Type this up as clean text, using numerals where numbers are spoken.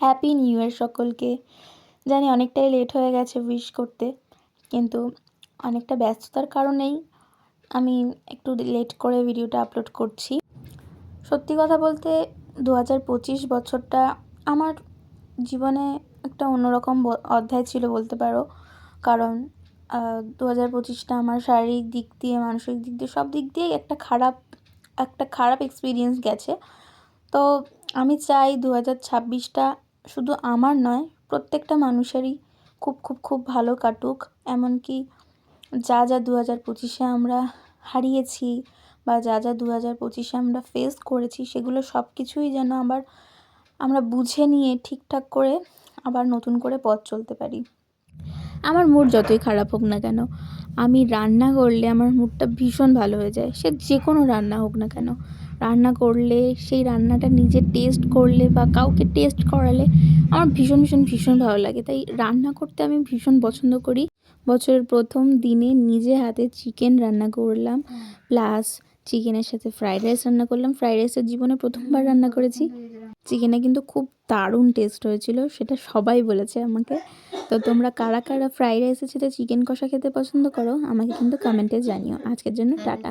Happy new year সকলকে। জানি অনেকটাই লেট হয়ে গেছে উইশ করতে, কিন্তু অনেকটা ব্যস্ততার কারণেই আমি একটু লেট করে ভিডিওটা আপলোড করছি। সত্যি কথা বলতে 2025 বছরটা আমার জীবনে একটা অন্যরকম অধ্যায় ছিল বলতে পারো। কারণ 2025টা আমার শারীরিক দিক দিয়ে, মানসিক দিক দিয়ে, সব দিক দিয়েই একটা খারাপ এক্সপিরিয়েন্স গেছে। তো আমি চাই 2026টা শুধু আমার নয়, প্রত্যেকটা মানুষেরই খুব খুব খুব ভালো কাটুক। এমনকি যা 2025-এ আমরা হারিয়েছি বা যা 2025-এ আমরা ফেস করেছি, সেগুলো সব কিছুই যেন আমরা বুঝে নিয়ে ঠিকঠাক করে আবার নতুন করে পথ চলতে পারি। আমার মুড যতই খারাপ হোক না কেন, আমি রান্না করলে আমার মুডটা ভীষণ ভালো হয়ে যায়। সে যে কোনো রান্না হোক না কেন, রান্না করলে, সেই রান্নাটা নিজে টেস্ট করলে বা কাউকে টেস্ট করালে আমার ভীষণ ভীষণ ভীষণ ভালো লাগে। তাই রান্না করতে আমি ভীষণ পছন্দ করি। বছরের প্রথম দিনে নিজে হাতে চিকেন রান্না করলাম, প্লাস চিকেনের সাথে ফ্রাইড রাইস রান্না করলাম। ফ্রাইড রাইসের জীবনে প্রথমবার রান্না করেছি। চিকেনে কিন্তু খুব দারুণ টেস্ট হয়েছিল, সেটা সবাই বলেছে আমাকে। তো তোমরা কারা কারা ফ্রাইড রাইসের সাথে চিকেন কষা খেতে পছন্দ করো আমাকে কিন্তু কমেন্টে জানিও। আজকের জন্য টাটা।